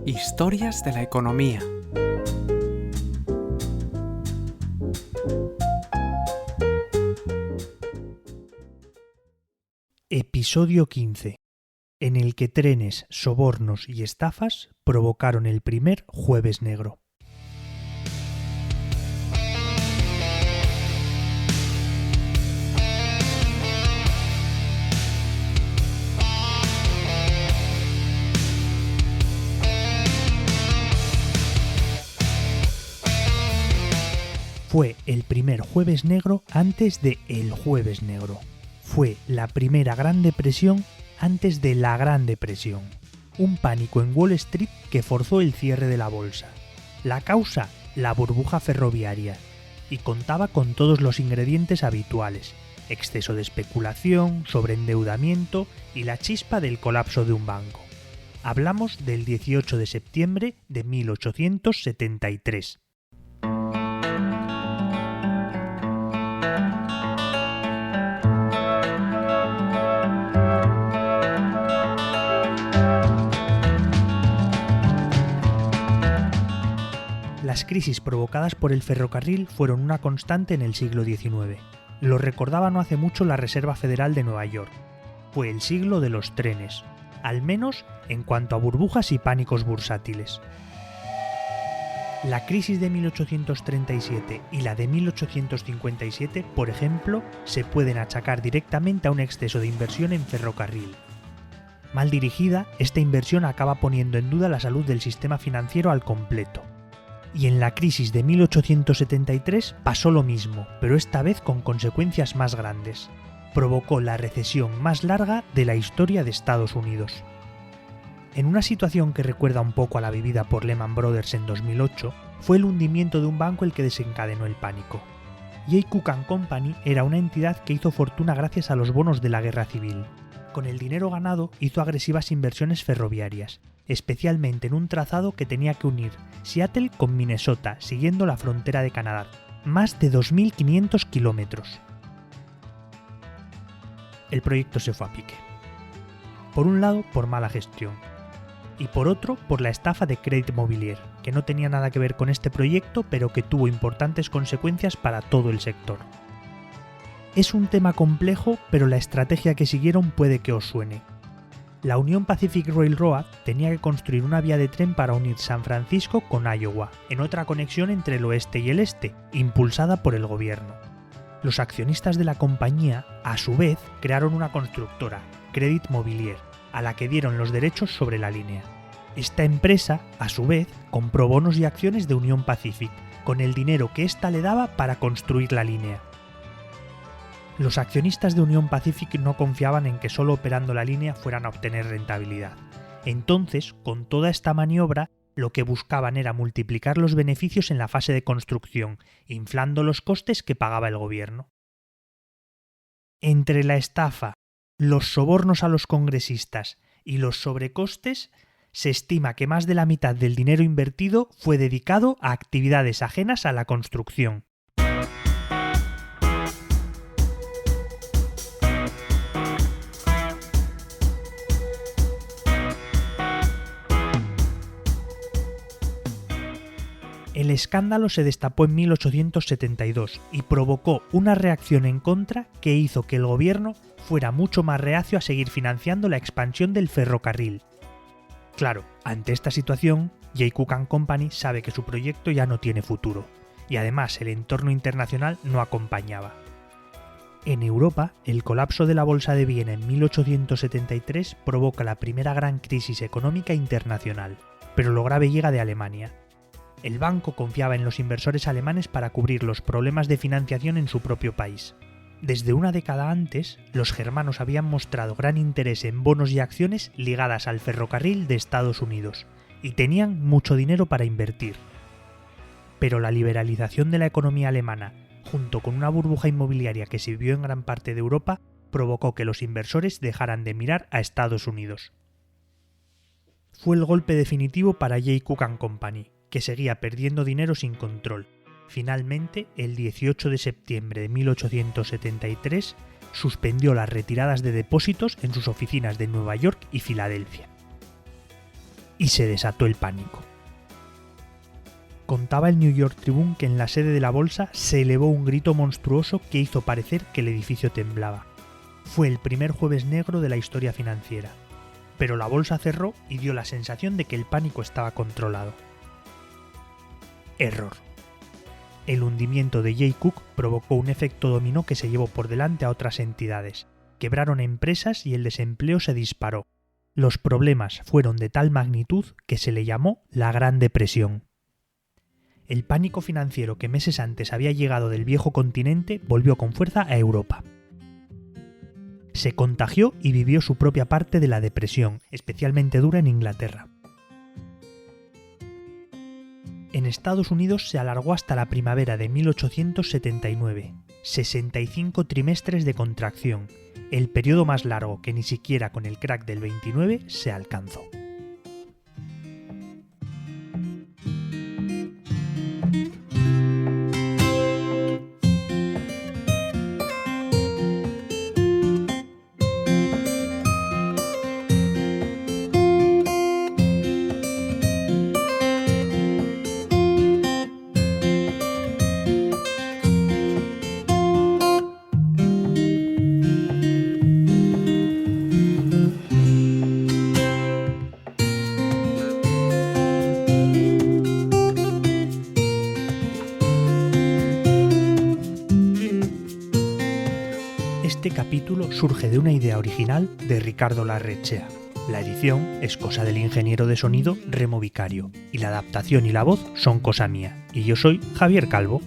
Historias de la economía. Episodio 15, en el que trenes, sobornos y estafas provocaron el primer Jueves Negro. Fue el primer Jueves Negro antes de el Jueves Negro. Fue la primera Gran Depresión antes de la Gran Depresión. Un pánico en Wall Street que forzó el cierre de la bolsa. La causa, la burbuja ferroviaria. Y contaba con todos los ingredientes habituales. Exceso de especulación, sobreendeudamiento y la chispa del colapso de un banco. Hablamos del 18 de septiembre de 1873. Las crisis provocadas por el ferrocarril fueron una constante en el siglo XIX. Lo recordaba no hace mucho la Reserva Federal de Nueva York. Fue el siglo de los trenes, al menos en cuanto a burbujas y pánicos bursátiles. La crisis de 1837 y la de 1857, por ejemplo, se pueden achacar directamente a un exceso de inversión en ferrocarril. Mal dirigida, esta inversión acaba poniendo en duda la salud del sistema financiero al completo. Y en la crisis de 1873 pasó lo mismo, pero esta vez con consecuencias más grandes. Provocó la recesión más larga de la historia de Estados Unidos. En una situación que recuerda un poco a la vivida por Lehman Brothers en 2008, fue el hundimiento de un banco el que desencadenó el pánico. Jay Cooke & Company era una entidad que hizo fortuna gracias a los bonos de la guerra civil. Con el dinero ganado hizo agresivas inversiones ferroviarias, especialmente en un trazado que tenía que unir Seattle con Minnesota, siguiendo la frontera de Canadá, más de 2.500 kilómetros. El proyecto se fue a pique. Por un lado, por mala gestión, y por otro, por la estafa de Credit Mobilier, que no tenía nada que ver con este proyecto, pero que tuvo importantes consecuencias para todo el sector. Es un tema complejo, pero la estrategia que siguieron puede que os suene. La Union Pacific Railroad tenía que construir una vía de tren para unir San Francisco con Iowa, en otra conexión entre el oeste y el este, impulsada por el gobierno. Los accionistas de la compañía, a su vez, crearon una constructora, Credit Mobilier, a la que dieron los derechos sobre la línea. Esta empresa, a su vez, compró bonos y acciones de Union Pacific, con el dinero que ésta le daba para construir la línea. Los accionistas de Union Pacific no confiaban en que solo operando la línea fueran a obtener rentabilidad. Entonces, con toda esta maniobra, lo que buscaban era multiplicar los beneficios en la fase de construcción, inflando los costes que pagaba el gobierno. Entre la estafa, los sobornos a los congresistas y los sobrecostes, se estima que más de la mitad del dinero invertido fue dedicado a actividades ajenas a la construcción. El escándalo se destapó en 1872 y provocó una reacción en contra que hizo que el gobierno fuera mucho más reacio a seguir financiando la expansión del ferrocarril. Claro, ante esta situación, Jay Cooke & Company sabe que su proyecto ya no tiene futuro, y además el entorno internacional no acompañaba. En Europa, el colapso de la Bolsa de Viena en 1873 provoca la primera gran crisis económica internacional, pero lo grave llega de Alemania. El banco confiaba en los inversores alemanes para cubrir los problemas de financiación en su propio país. Desde una década antes, los germanos habían mostrado gran interés en bonos y acciones ligadas al ferrocarril de Estados Unidos, y tenían mucho dinero para invertir. Pero la liberalización de la economía alemana, junto con una burbuja inmobiliaria que se vivió en gran parte de Europa, provocó que los inversores dejaran de mirar a Estados Unidos. Fue el golpe definitivo para Jay Cooke & Company, que seguía perdiendo dinero sin control. Finalmente, el 18 de septiembre de 1873, suspendió las retiradas de depósitos en sus oficinas de Nueva York y Filadelfia. Y se desató el pánico. Contaba el New York Tribune que en la sede de la bolsa se elevó un grito monstruoso que hizo parecer que el edificio temblaba. Fue el primer jueves negro de la historia financiera. Pero la bolsa cerró y dio la sensación de que el pánico estaba controlado. Error. El hundimiento de Jay Cooke provocó un efecto dominó que se llevó por delante a otras entidades. Quebraron empresas y el desempleo se disparó. Los problemas fueron de tal magnitud que se le llamó la Gran Depresión. El pánico financiero que meses antes había llegado del viejo continente volvió con fuerza a Europa. Se contagió y vivió su propia parte de la depresión, especialmente dura en Inglaterra. En Estados Unidos se alargó hasta la primavera de 1879, 65 trimestres de contracción, el periodo más largo que ni siquiera con el crack del 29 se alcanzó. Este capítulo surge de una idea original de Ricardo Larrechea. La edición es cosa del ingeniero de sonido Remo Vicario, y la adaptación y la voz son cosa mía, y yo soy Javier Calvo.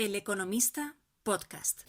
El Economista Podcast.